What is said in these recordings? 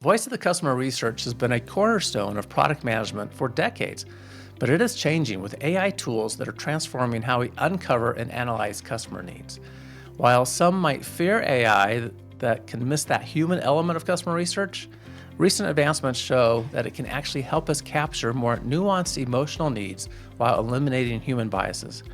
Voice of the customer research has been a cornerstone of product management for decades, but it is changing with AI tools that are transforming how we uncover and analyze customer needs. While some might fear AI that can miss that human element of customer research, recent advancements show that it can actually help us capture more nuanced emotional needs while eliminating human biases.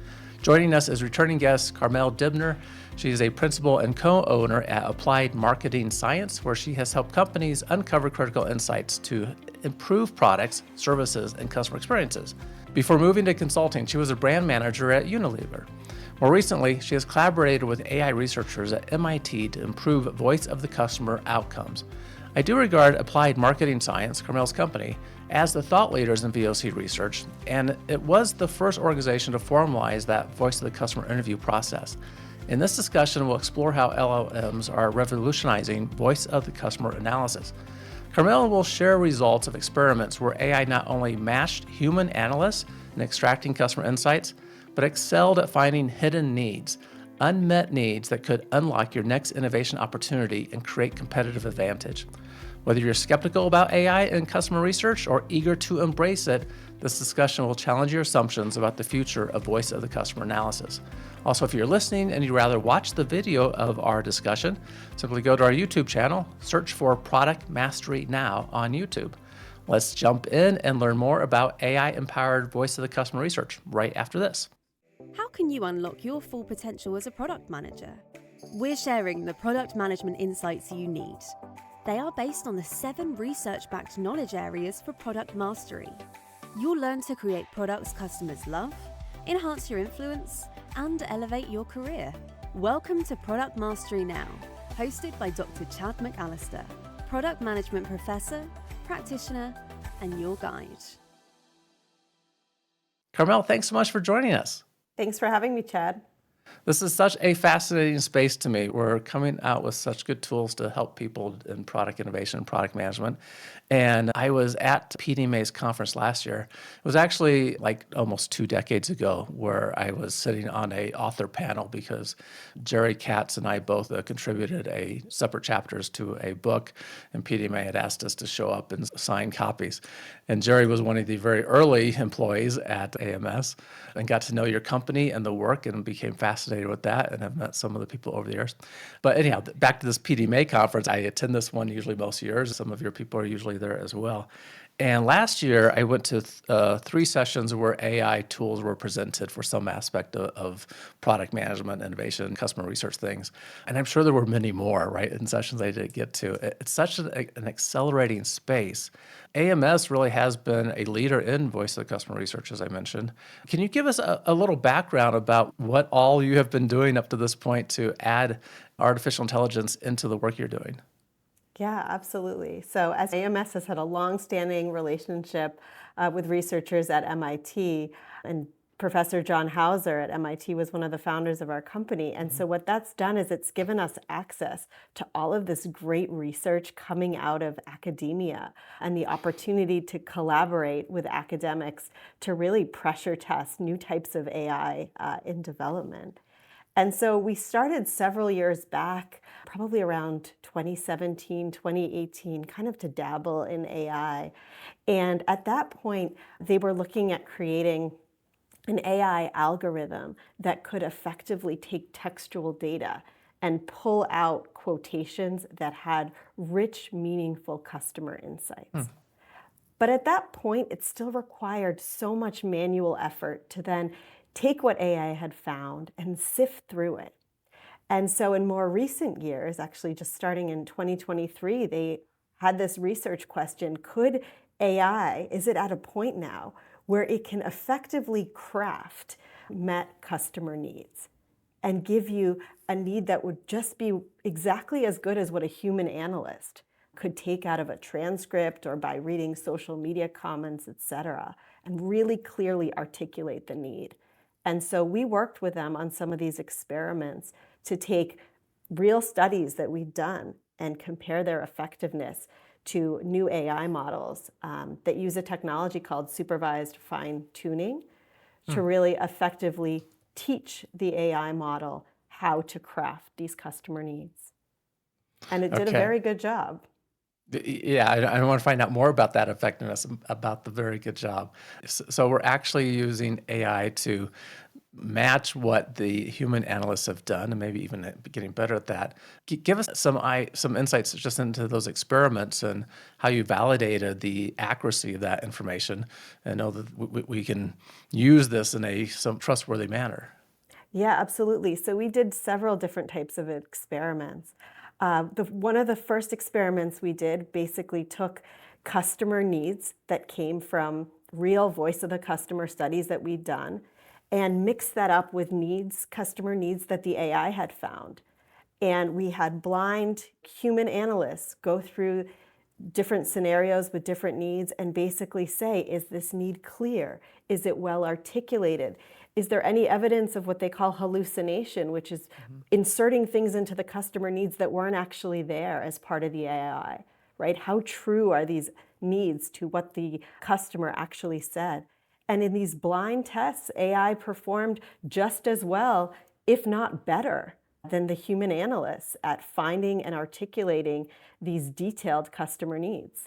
Joining us is returning guest Carmel Dibner. She is a principal and co-owner at Applied Marketing Science, where she has helped companies uncover critical insights to improve products, services, and customer experiences. Before moving to consulting, she was a brand manager at Unilever. More recently, she has collaborated with AI researchers at MIT to improve voice of the customer outcomes. I do regard Applied Marketing Science, Carmel's company, as the thought leaders in VOC research, and it was the first organization to formalize that voice of the customer interview process. In this discussion, we'll explore how LLMs are revolutionizing voice of the customer analysis. Carmel will share results of experiments where AI not only matched human analysts in extracting customer insights, but excelled at finding hidden needs, unmet needs that could unlock your next innovation opportunity and create competitive advantage. Whether you're skeptical about AI in customer research or eager to embrace it, this discussion will challenge your assumptions about the future of voice of the customer analysis. Also, if you're listening and you'd rather watch the video of our discussion, simply go to our YouTube channel, search for Product Mastery Now on YouTube. Let's jump in and learn more about AI-empowered voice of the customer research right after this. How can you unlock your full potential as a product manager? We're sharing the product management insights you need. They are based on the 7 research-backed knowledge areas for product mastery. You'll learn to create products customers love, enhance your influence, and elevate your career. Welcome to Product Mastery Now, hosted by Dr. Chad McAllister, product management professor, practitioner, and your guide. Carmel, thanks so much for joining us. Thanks for having me, Chad. This is such a fascinating space to me. We're coming out with such good tools to help people in product innovation and product management. And I was at PDMA's conference last year. It was actually like almost 2 decades ago, where I was sitting on a author panel because Jerry Katz and I both contributed separate chapters to a book, and PDMA had asked us to show up and sign copies. And Jerry was one of the very early employees at AMS and got to know your company and the work and became fascinated with that, and I've met some of the people over the years. But anyhow, back to this PDMA conference. I attend this one usually most years. Some of your people are usually there as well. And last year, I went to 3 sessions where AI tools were presented for some aspect of product management, innovation, customer research things. And I'm sure there were many more, right, in sessions I didn't get to. It's such an accelerating space. AMS really has been a leader in voice of the customer research, as I mentioned. Can you give us a little background about what all you have been doing up to this point to add artificial intelligence into the work you're doing? Yeah, absolutely. So as AMS has had a long-standing relationship with researchers at MIT, and Professor John Hauser at MIT was one of the founders of our company. And so what that's done is it's given us access to all of this great research coming out of academia and the opportunity to collaborate with academics to really pressure test new types of AI in development. And so we started several years back, probably around 2017, 2018, kind of to dabble in AI. And at that point, they were looking at creating an AI algorithm that could effectively take textual data and pull out quotations that had rich, meaningful customer insights. But at that point, it still required so much manual effort to then take what AI had found and sift through it. And so in more recent years, actually just starting in 2023, they had this research question: could AI, is it at a point now where it can effectively craft met customer needs and give you a need that would just be exactly as good as what a human analyst could take out of a transcript or by reading social media comments, et cetera, and really clearly articulate the need? And so we worked with them on some of these experiments to take real studies that we'd done and compare their effectiveness to new AI models that use a technology called supervised fine-tuning to really effectively teach the AI model how to craft these customer needs. And it did a very good job. Yeah, I want to find out more about that effectiveness, about the very good job. So we're actually using AI to match what the human analysts have done, and maybe even getting better at that. Give us some insights just into those experiments and how you validated the accuracy of that information, and know that we can use this in some trustworthy manner. Yeah, absolutely. So we did several different types of experiments. One of the first experiments we did basically took customer needs that came from real voice of the customer studies that we'd done and mixed that up with customer needs that the AI had found. And we had blind human analysts go through different scenarios with different needs and basically say, is this need clear? Is it well articulated? Is there any evidence of what they call hallucination, which is inserting things into the customer needs that weren't actually there as part of the AI, right? How true are these needs to what the customer actually said? And in these blind tests, AI performed just as well, if not better, than the human analysts at finding and articulating these detailed customer needs.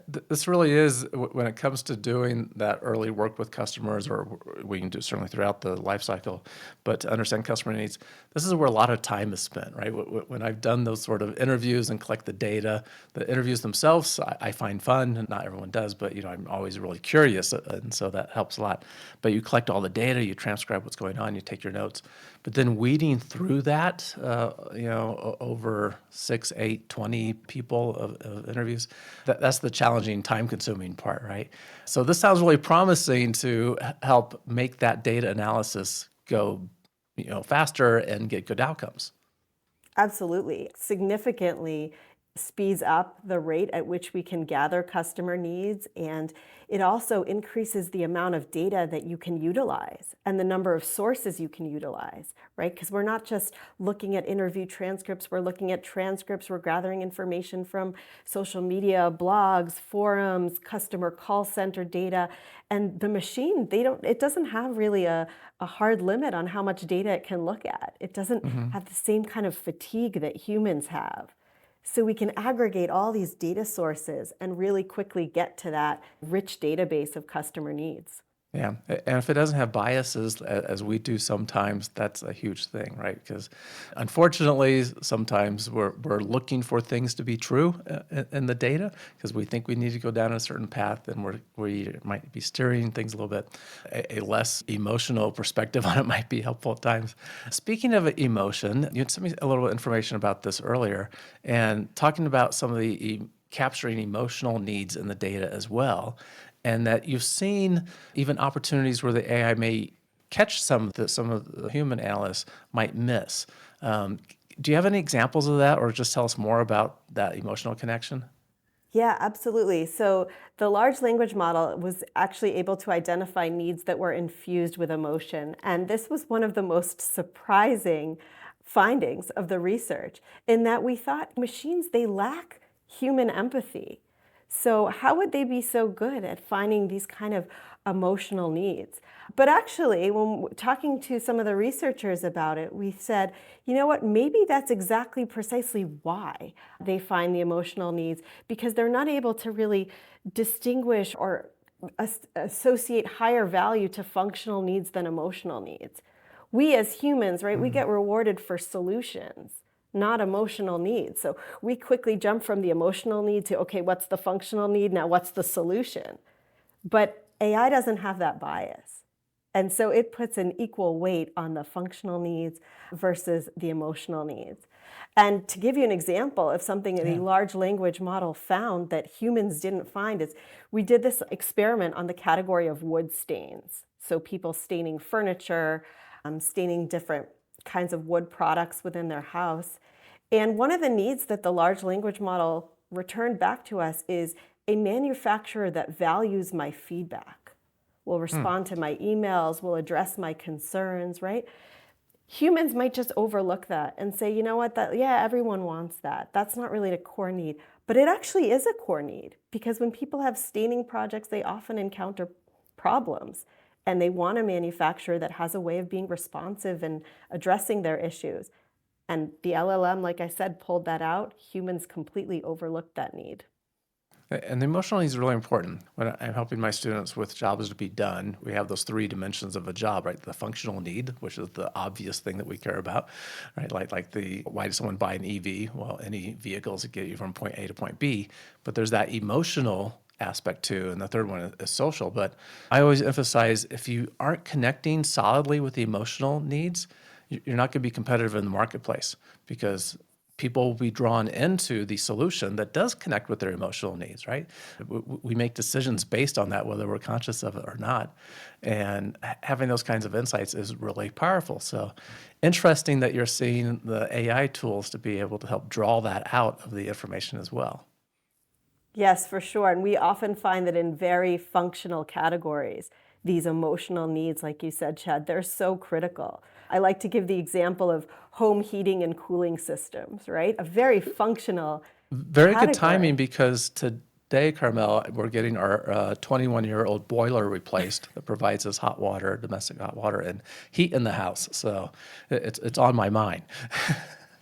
This really is, when it comes to doing that early work with customers, or we can do certainly throughout the life cycle, but to understand customer needs, this is where a lot of time is spent, right? When I've done those sort of interviews and collect the data, the interviews themselves I find fun, and not everyone does, but I'm always really curious, and so that helps a lot. But you collect all the data, you transcribe what's going on, you take your notes, but then weeding through that, over 6, 8, 20 people of interviews, that's the challenging, time-consuming part, right? So this sounds really promising to help make that data analysis go, faster and get good outcomes. Absolutely. Significantly speeds up the rate at which we can gather customer needs, and it also increases the amount of data that you can utilize and the number of sources you can utilize, right? Because we're not just looking at interview transcripts, we're looking at transcripts, we're gathering information from social media, blogs, forums, customer call center data, and the machine, it doesn't have really a hard limit on how much data it can look at. It doesn't have the same kind of fatigue that humans have. So we can aggregate all these data sources and really quickly get to that rich database of customer needs. Yeah, and if it doesn't have biases, as we do sometimes, that's a huge thing, right? Because unfortunately, sometimes we're looking for things to be true in the data because we think we need to go down a certain path, and we might be steering things a little bit. A less emotional perspective on it might be helpful at times. Speaking of emotion, you had sent me a little information about this earlier, and talking about some of the capturing emotional needs in the data as well, and that you've seen even opportunities where the AI may catch some of the human analysts might miss. Do you have any examples of that, or just tell us more about that emotional connection? Yeah, absolutely. So the large language model was actually able to identify needs that were infused with emotion. And this was one of the most surprising findings of the research, in that we thought machines, they lack human empathy. So how would they be so good at finding these kind of emotional needs? But actually, when talking to some of the researchers about it, we said, you know what, maybe that's exactly precisely why they find the emotional needs, because they're not able to really distinguish or associate higher value to functional needs than emotional needs. We as humans, right, we get rewarded for solutions, not emotional needs. So we quickly jump from the emotional need to, okay, what's the functional need? Now what's the solution? But AI doesn't have that bias. And so it puts an equal weight on the functional needs versus the emotional needs. And to give you an example of something that a large language model found that humans didn't find is, we did this experiment on the category of wood stains. So people staining furniture, staining different kinds of wood products within their house. And one of the needs that the large language model returned back to us is a manufacturer that values my feedback, will respond to my emails, will address my concerns, right? Humans might just overlook that and say, you know what, everyone wants that. That's not really a core need. But it actually is a core need, because when people have staining projects, they often encounter problems, and they want a manufacturer that has a way of being responsive and addressing their issues. And the LLM, like I said, pulled that out. Humans completely overlooked that need. And the emotional needs is really important. When I'm helping my students with jobs to be done, we have those three dimensions of a job, right? The functional need, which is the obvious thing that we care about, right? Like the why does someone buy an EV? Well, any vehicles that get you from point A to point B, but there's that emotional aspect too, and the third one is social. But I always emphasize if you aren't connecting solidly with the emotional needs, you're not going to be competitive in the marketplace because people will be drawn into the solution that does connect with their emotional needs, right? We make decisions based on that, whether we're conscious of it or not. And having those kinds of insights is really powerful. So interesting that you're seeing the AI tools to be able to help draw that out of the information as well. Yes, for sure. And we often find that in very functional categories, these emotional needs, like you said, Chad, they're so critical. I like to give the example of home heating and cooling systems, right? A very functional Very good timing category. because today, Carmel, we're getting our 21-year-old boiler replaced that provides us hot water, domestic hot water, and heat in the house. So it's on my mind.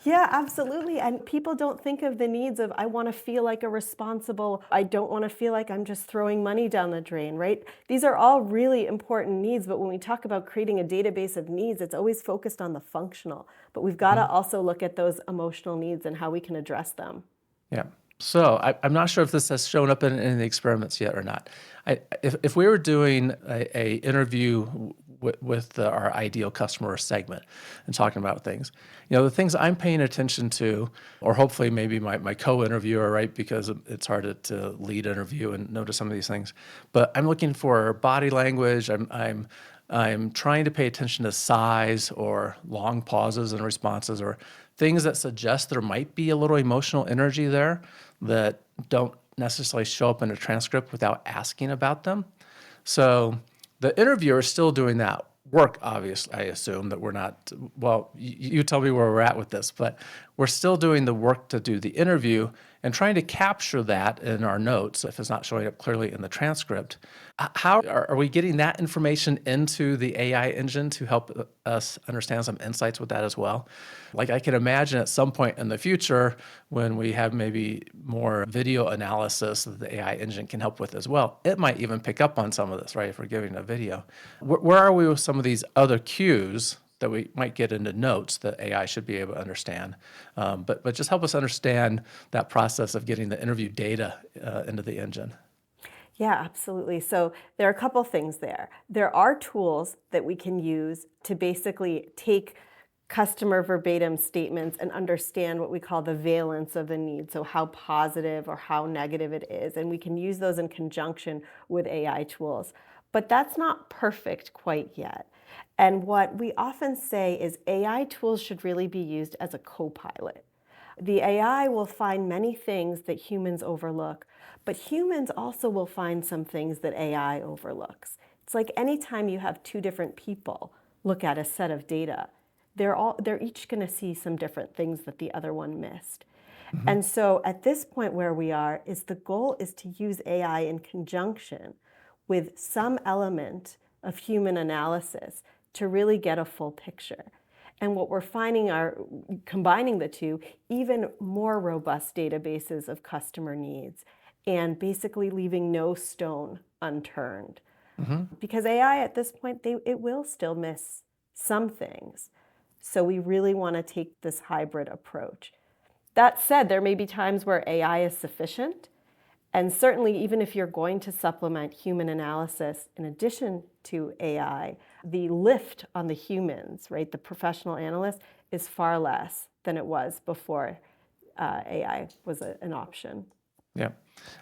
Yeah, absolutely. And people don't think of the needs of, I want to feel like a responsible, I don't want to feel like I'm just throwing money down the drain, right? These are all really important needs. But when we talk about creating a database of needs, it's always focused on the functional. But we've got to also look at those emotional needs and how we can address them. Yeah. So I'm not sure if this has shown up in any of the experiments yet or not. If we were doing a interview with our ideal customer segment and talking about things, the things I'm paying attention to, or hopefully maybe my co-interviewer, right, because it's hard to lead interview and notice some of these things. But I'm looking for body language. I'm trying to pay attention to size or long pauses and responses or things that suggest there might be a little emotional energy there that don't necessarily show up in a transcript without asking about them. So the interviewer is still doing that work, obviously. I assume that we're not, well, you tell me where we're at with this, but we're still doing the work to do the interview and trying to capture that in our notes if it's not showing up clearly in the transcript. How are we getting that information into the AI engine to help us understand some insights with that as well? Like I can imagine at some point in the future when we have maybe more video analysis that the AI engine can help with as well, it might even pick up on some of this, right? If we're giving a video. Where are we with some of these other cues that we might get into notes that AI should be able to understand? But just help us understand that process of getting the interview data into the engine. Yeah, absolutely. So there are a couple things there. There are tools that we can use to basically take customer verbatim statements and understand what we call the valence of the need. So how positive or how negative it is. And we can use those in conjunction with AI tools. But that's not perfect quite yet. And what we often say is AI tools should really be used as a copilot. The AI will find many things that humans overlook, but humans also will find some things that AI overlooks. It's like anytime you have two different people look at a set of data, they're each going to see some different things that the other one missed. And so at this point where we are is the goal is to use AI in conjunction with some element of human analysis to really get a full picture. And what we're finding are combining the two, even more robust databases of customer needs and basically leaving no stone unturned. Because AI at this point, it will still miss some things. So we really want to take this hybrid approach. That said, there may be times where AI is sufficient. And certainly, even if you're going to supplement human analysis in addition to AI, the lift on the humans, right, the professional analyst, is far less than it was before AI was an option. Yeah.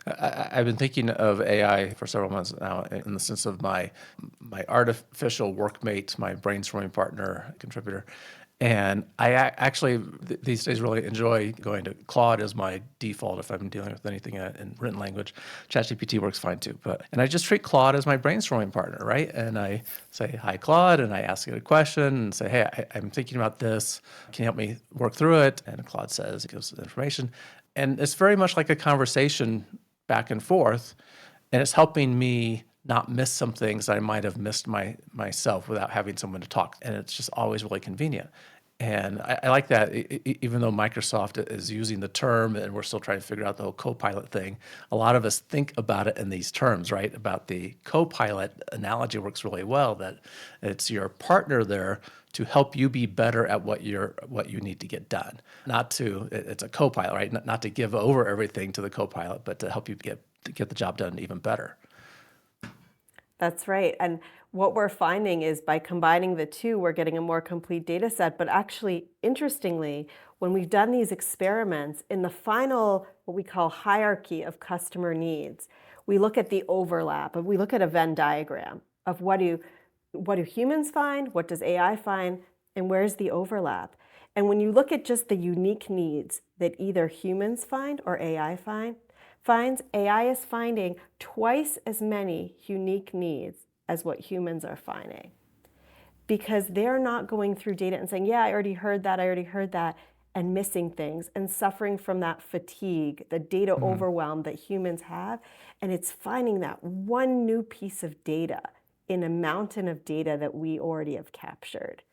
I've been thinking of AI for several months now in the sense of my artificial workmate, my brainstorming partner, contributor. And I actually these days really enjoy going to Claude as my default if I'm dealing with anything in written language. ChatGPT works fine too, and I just treat Claude as my brainstorming partner, right? And I say, "Hi, Claude," and I ask it a question and say, "Hey, I'm thinking about this. Can you help me work through it?" And Claude says, it gives the information, and it's very much like a conversation back and forth, and it's helping me not miss some things I might have missed myself without having someone to talk. And it's just always really convenient. And I like that, even though Microsoft is using the term and we're still trying to figure out the whole copilot thing, a lot of us think about it in these terms, right? About the copilot analogy works really well, that it's your partner there to help you be better at what you need to get done. It's a copilot, right? Not to give over everything to the copilot, but to help you get the job done even better. That's right. And what we're finding is by combining the two, we're getting a more complete data set. But actually, interestingly, when we've done these experiments, in the final, what we call hierarchy of customer needs, we look at the overlap, we look at a Venn diagram of what do humans find, what does AI find, and where's the overlap? And when you look at just the unique needs that either humans find or AI finds, AI is finding twice as many unique needs as what humans are finding. Because they're not going through data and saying, yeah, I already heard that, and missing things and suffering from that fatigue, the data overwhelm that humans have. And it's finding that one new piece of data in a mountain of data that we already have captured.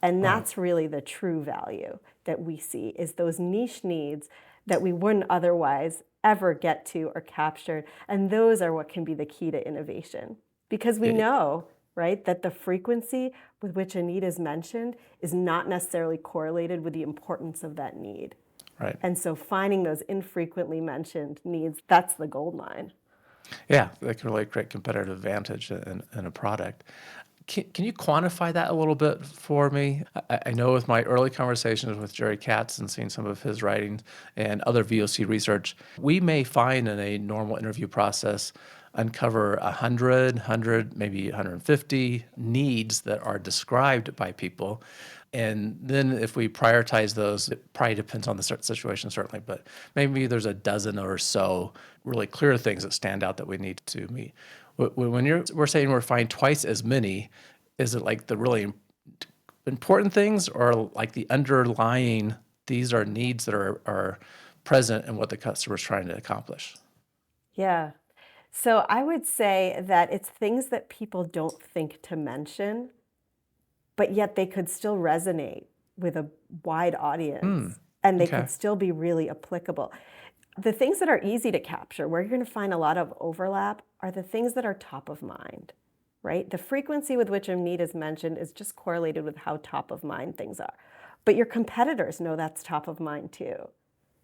And that's really the true value that we see, is those niche needs that we wouldn't otherwise ever get to or captured. And those are what can be the key to innovation. Because we know, right, that the frequency with which a need is mentioned is not necessarily correlated with the importance of that need. Right. And so finding those infrequently mentioned needs, that's the gold mine. Yeah, that can really create competitive advantage in a product. Can you quantify that a little bit for me? I know with my early conversations with Jerry Katz and seeing some of his writings and other VOC research, we may find in a normal interview process uncover 100, maybe 150 needs that are described by people. And then if we prioritize those, it probably depends on the situation, certainly, but maybe there's a dozen or so really clear things that stand out that we need to meet. When we're saying we're finding twice as many, is it like the really important things, or like the underlying, these are needs that are present in what the customer is trying to accomplish? Yeah. So I would say that it's things that people don't think to mention, but yet they could still resonate with a wide audience and they Okay. could still be really applicable. The things that are easy to capture, where you're going to find a lot of overlap, are the things that are top of mind, right? The frequency with which a need is mentioned is just correlated with how top of mind things are. But your competitors know that's top of mind too.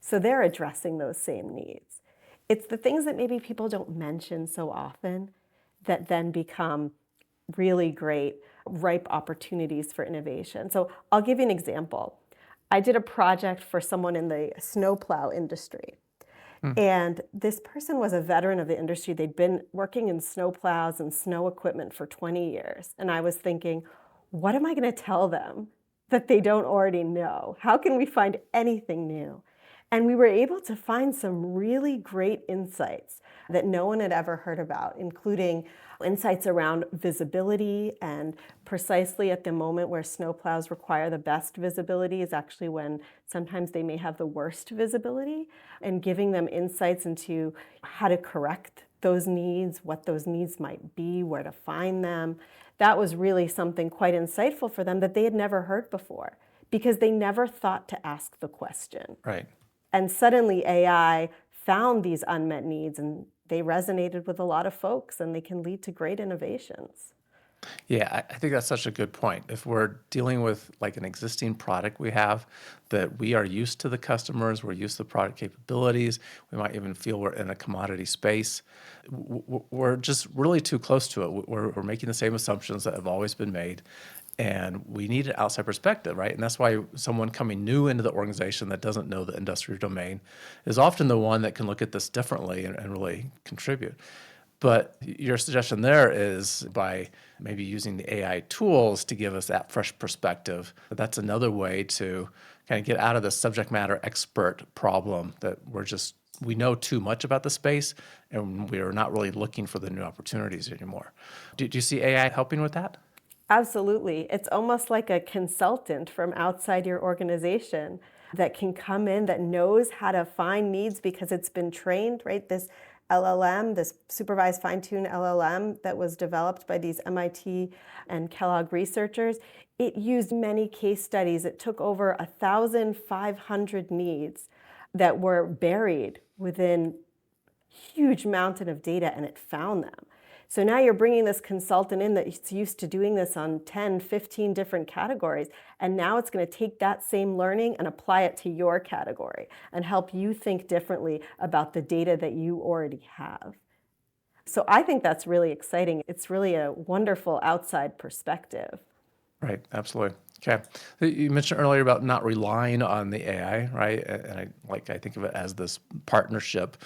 So they're addressing those same needs. It's the things that maybe people don't mention so often that then become really great, ripe opportunities for innovation. So I'll give you an example. I did a project for someone in the snowplow industry. And this person was a veteran of the industry. They'd been working in snowplows and snow equipment for 20 years. And I was thinking, what am I going to tell them that they don't already know? How can we find anything new? And we were able to find some really great insights that no one had ever heard about, including insights around visibility, and precisely at the moment where snowplows require the best visibility is actually when sometimes they may have the worst visibility, and giving them insights into how to correct those needs, what those needs might be, where to find them. That was really something quite insightful for them that they had never heard before, because they never thought to ask the question. Right. And suddenly AI found these unmet needs, and they resonated with a lot of folks, and they can lead to great innovations. Yeah, I think that's such a good point. If we're dealing with like an existing product we have that we are used to the customers, we're used to the product capabilities, we might even feel we're in a commodity space, we're just really too close to it. We're making the same assumptions that have always been made. And we need an outside perspective, right? And that's why someone coming new into the organization that doesn't know the industry domain is often the one that can look at this differently and really contribute. But your suggestion there is by maybe using the AI tools to give us that fresh perspective. That's another way to kind of get out of the subject matter expert problem that we know too much about the space and we are not really looking for the new opportunities anymore. Do you see AI helping with that? Absolutely. It's almost like a consultant from outside your organization that can come in, that knows how to find needs because it's been trained, right? This LLM, this supervised fine-tuned LLM that was developed by these MIT and Kellogg researchers, it used many case studies. It took over 1,500 needs that were buried within huge mountain of data, and it found them. So now you're bringing this consultant in that's used to doing this on 10, 15 different categories, and now it's going to take that same learning and apply it to your category and help you think differently about the data that you already have. So I think that's really exciting. It's really a wonderful outside perspective. Right, absolutely. Okay. You mentioned earlier about not relying on the AI, right? And I think of it as this partnership.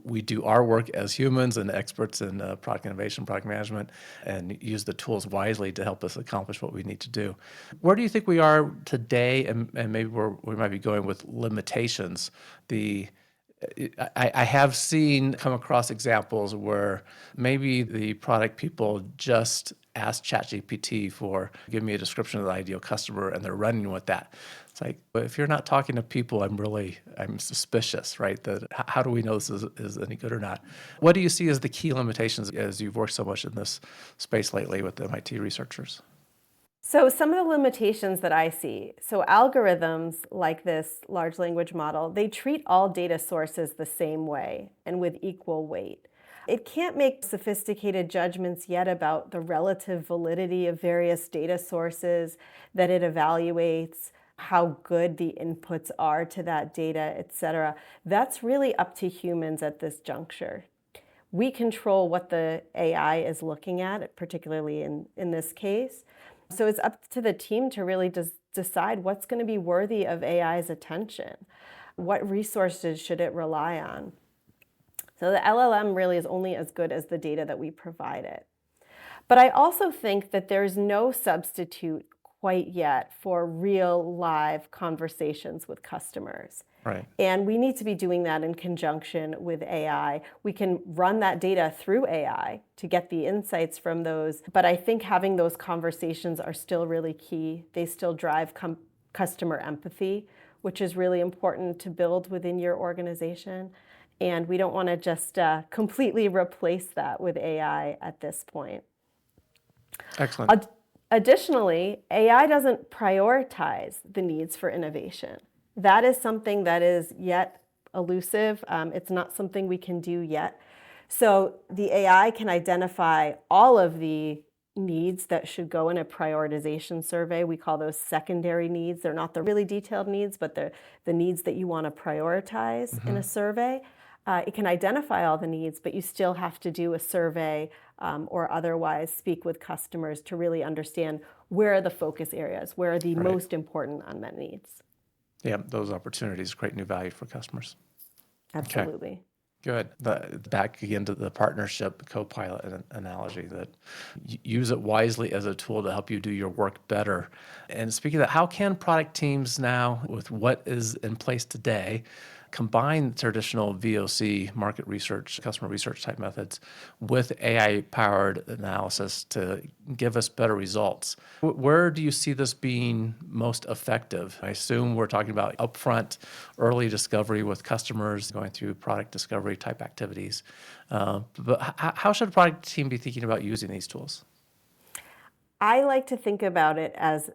We do our work as humans and experts in product innovation, product management, and use the tools wisely to help us accomplish what we need to do. Where do you think we are today, and maybe where we might be going with limitations? I have come across examples where maybe the product people just ask ChatGPT give me a description of the ideal customer, and they're running with that. It's like, but if you're not talking to people, I'm suspicious, right? How do we know this is any good or not? What do you see as the key limitations as you've worked so much in this space lately with the MIT researchers? So some of the limitations that I see, so algorithms like this large language model, they treat all data sources the same way and with equal weight. It can't make sophisticated judgments yet about the relative validity of various data sources that it evaluates, how good the inputs are to that data, et cetera. That's really up to humans at this juncture. We control what the AI is looking at, particularly in this case. So it's up to the team to really decide what's going to be worthy of AI's attention. What resources should it rely on? So the LLM really is only as good as the data that we provide it. But I also think that there's no substitute quite yet for real live conversations with customers. Right. And we need to be doing that in conjunction with AI. We can run that data through AI to get the insights from those, but I think having those conversations are still really key. They still drive customer empathy, which is really important to build within your organization. And we don't want to just completely replace that with AI at this point. Excellent. Additionally, AI doesn't prioritize the needs for innovation. That is something that is yet elusive. It's not something we can do yet. So the AI can identify all of the needs that should go in a prioritization survey. We call those secondary needs. They're not the really detailed needs, but they're the needs that you want to prioritize in a survey. It can identify all the needs, but you still have to do a survey or otherwise speak with customers to really understand where are the focus areas, where are the most important unmet needs. Yeah, those opportunities create new value for customers. Absolutely. Okay. Good. Back again to the partnership copilot analogy, that use it wisely as a tool to help you do your work better. And speaking of that, how can product teams now, with what is in place today, combine traditional VOC, market research, customer research type methods with AI-powered analysis to give us better results? Where do you see this being most effective? I assume we're talking about upfront early discovery with customers going through product discovery type activities. But how should a product team be thinking about using these tools? I like to think about it as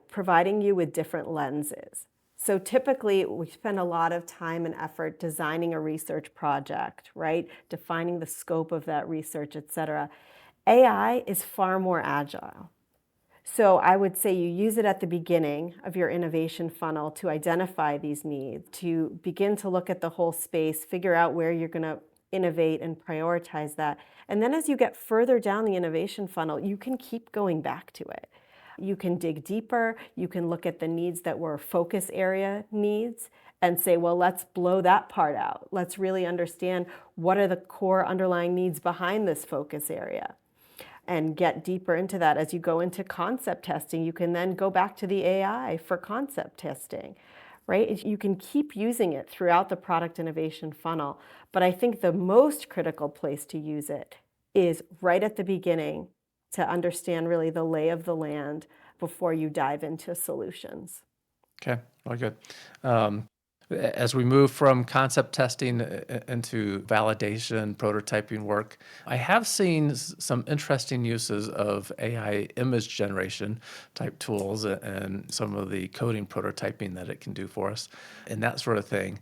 providing you with different lenses. So typically, we spend a lot of time and effort designing a research project, right? Defining the scope of that research, et cetera. AI is far more agile. So I would say you use it at the beginning of your innovation funnel to identify these needs, to begin to look at the whole space, figure out where you're going to innovate and prioritize that. And then as you get further down the innovation funnel, you can keep going back to it. You can dig deeper, you can look at the needs that were focus area needs and say, well, let's blow that part out. Let's really understand what are the core underlying needs behind this focus area and get deeper into that. As you go into concept testing, you can then go back to the AI for concept testing, right? You can keep using it throughout the product innovation funnel, but I think the most critical place to use it is right at the beginning, to understand really the lay of the land before you dive into solutions. Okay, well, good. As we move from concept testing into validation, prototyping work, I have seen some interesting uses of AI image generation type tools and some of the coding prototyping that it can do for us and that sort of thing.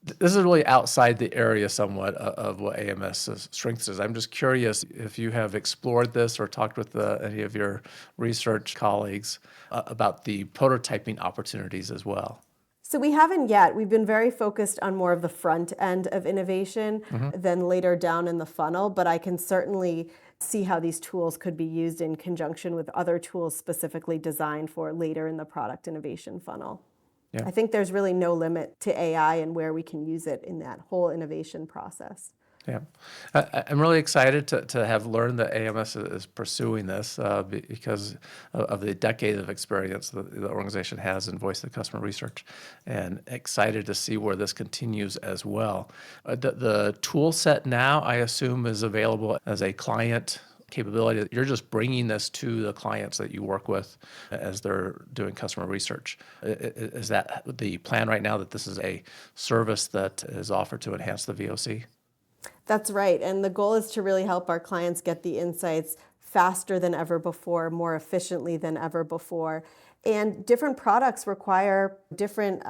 This is really outside the area somewhat of what AMS's strengths is. I'm just curious if you have explored this or talked with any of your research colleagues about the prototyping opportunities as well. So we haven't yet. We've been very focused on more of the front end of innovation than later down in the funnel, but I can certainly see how these tools could be used in conjunction with other tools specifically designed for later in the product innovation funnel. Yeah. I think there's really no limit to AI and where we can use it in that whole innovation process. Yeah, I'm really excited to have learned that AMS is pursuing this because of the decade of experience that the organization has in voice of the customer research, and excited to see where this continues as well. The tool set now, I assume, is available as a client capability. You're just bringing this to the clients that you work with as they're doing customer research. Is that the plan right now, that this is a service that is offered to enhance the VOC? That's right. And the goal is to really help our clients get the insights faster than ever before, more efficiently than ever before. And different products require different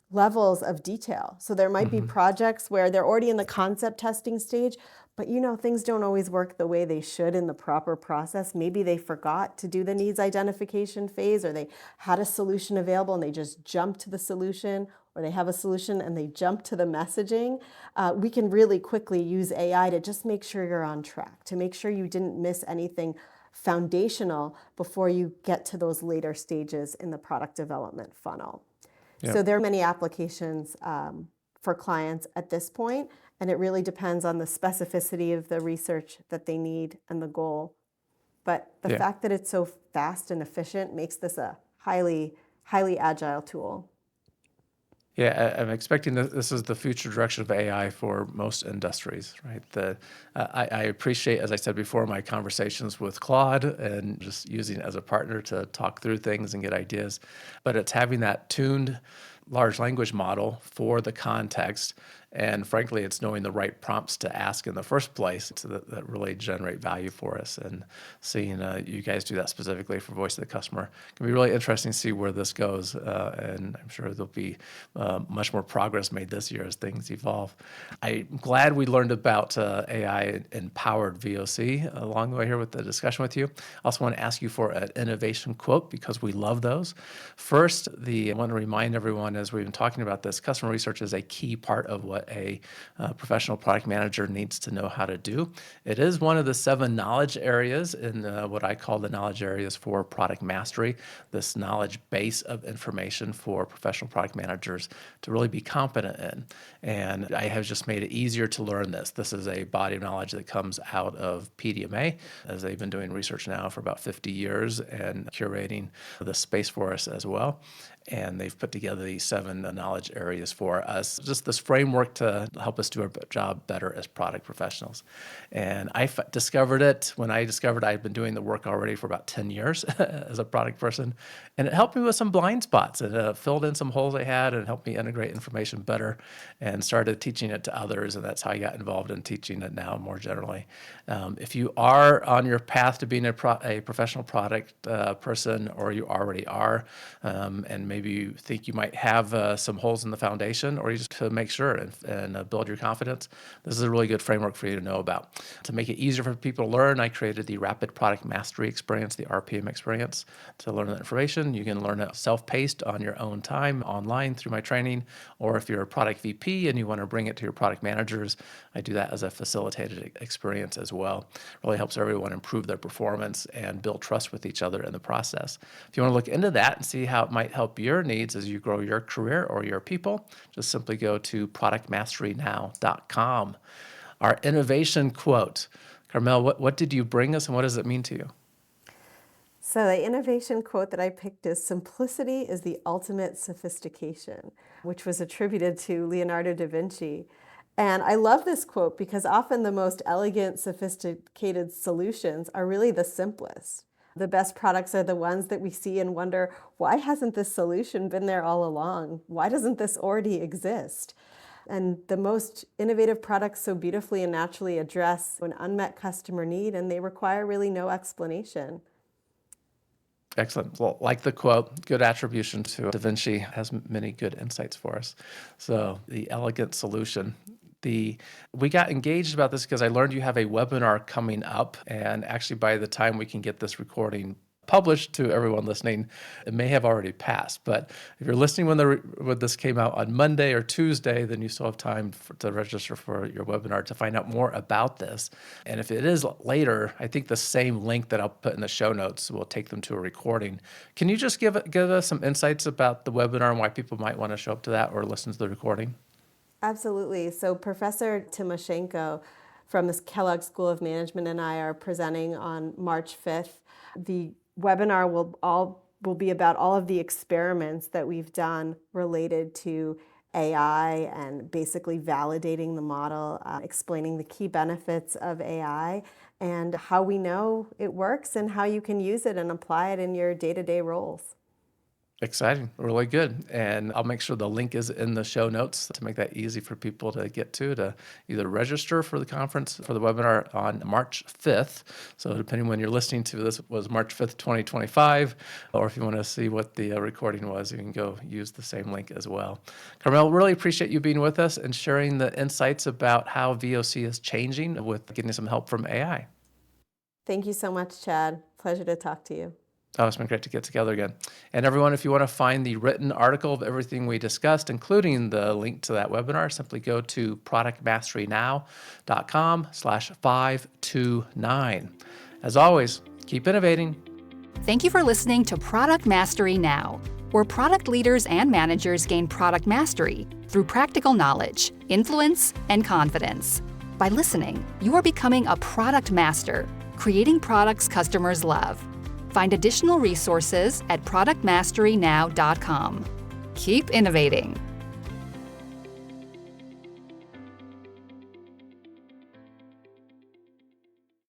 levels of detail. So there might be projects where they're already in the concept testing stage, but things don't always work the way they should in the proper process. Maybe they forgot to do the needs identification phase, or they had a solution available and they just jumped to the solution, or they have a solution and they jump to the messaging. We can really quickly use AI to just make sure you're on track, to make sure you didn't miss anything foundational before you get to those later stages in the product development funnel. Yep. So there are many applications for clients at this point, and it really depends on the specificity of the research that they need and the goal. But the fact that it's so fast and efficient makes this a highly, highly agile tool. Yeah, I'm expecting that this is the future direction of AI for most industries, right? I appreciate, as I said before, my conversations with Claude and just using it as a partner to talk through things and get ideas. But it's having that tuned large language model for the context. And frankly, it's knowing the right prompts to ask in the first place that really generate value for us. And seeing you guys do that specifically for voice of the customer can be really interesting to see where this goes. And I'm sure there'll be much more progress made this year as things evolve. I'm glad we learned about AI-empowered VOC along the way here with the discussion with you. I also want to ask you for an innovation quote because we love those. First, I want to remind everyone, as we've been talking about this, customer research is a key part of what a professional product manager needs to know how to do. It is one of the 7 knowledge areas in what I call the knowledge areas for product mastery, this knowledge base of information for professional product managers to really be competent in. And I have just made it easier to learn this. This is a body of knowledge that comes out of PDMA, as they've been doing research now for about 50 years and curating the space for us as well. And they've put together these 7 knowledge areas for us, just this framework to help us do our job better as product professionals. And I discovered it when I discovered I'd been doing the work already for about 10 years as a product person. And it helped me with some blind spots. It filled in some holes I had and helped me integrate information better, and started teaching it to others. And that's how I got involved in teaching it now more generally. If you are on your path to being a professional product person, or you already are, and maybe you think you might have some holes in the foundation, or you just to make sure and build your confidence, this is a really good framework for you to know about. To make it easier for people to learn, I created the Rapid Product Mastery Experience, the RPM experience. To learn that information, you can learn it self-paced on your own time, online through my training, or if you're a product VP and you want to bring it to your product managers, I do that as a facilitated experience as well. Really helps everyone improve their performance and build trust with each other in the process. If you want to look into that and see how it might help your needs as you grow your career or your people, just simply go to productmasterynow.com. Our innovation quote. Carmel, what did you bring us and what does it mean to you? So the innovation quote that I picked is, "Simplicity is the ultimate sophistication," which was attributed to Leonardo da Vinci. And I love this quote because often the most elegant, sophisticated solutions are really the simplest. The best products are the ones that we see and wonder, why hasn't this solution been there all along? Why doesn't this already exist? And the most innovative products so beautifully and naturally address an unmet customer need, and they require really no explanation. Excellent. Well, like the quote, good attribution to Da Vinci has many good insights for us. So the elegant solution. We got engaged about this because I learned you have a webinar coming up, and actually by the time we can get this recording published to everyone listening, it may have already passed. But if you're listening when this came out on Monday or Tuesday, then you still have time to register for your webinar to find out more about this. And if it is later, I think the same link that I'll put in the show notes will take them to a recording. Can you just give us some insights about the webinar and why people might want to show up to that or listen to the recording? Absolutely. So Professor Timoshenko from the Kellogg School of Management and I are presenting on March 5th. The webinar will be about all of the experiments that we've done related to AI and basically validating the model, explaining the key benefits of AI and how we know it works and how you can use it and apply it in your day-to-day roles. Exciting, really good. And I'll make sure the link is in the show notes to make that easy for people to get to either register for the conference, for the webinar on March 5th. So depending when you're listening to this, was March 5th, 2025, or if you want to see what the recording was, you can go use the same link as well. Carmel, really appreciate you being with us and sharing the insights about how VOC is changing with getting some help from AI. Thank you so much, Chad. Pleasure to talk to you. Oh, it's been great to get together again. And everyone, if you want to find the written article of everything we discussed, including the link to that webinar, simply go to productmasterynow.com/529. As always, keep innovating. Thank you for listening to Product Mastery Now, where product leaders and managers gain product mastery through practical knowledge, influence, and confidence. By listening, you are becoming a product master, creating products customers love. Find additional resources at productmasterynow.com. Keep innovating.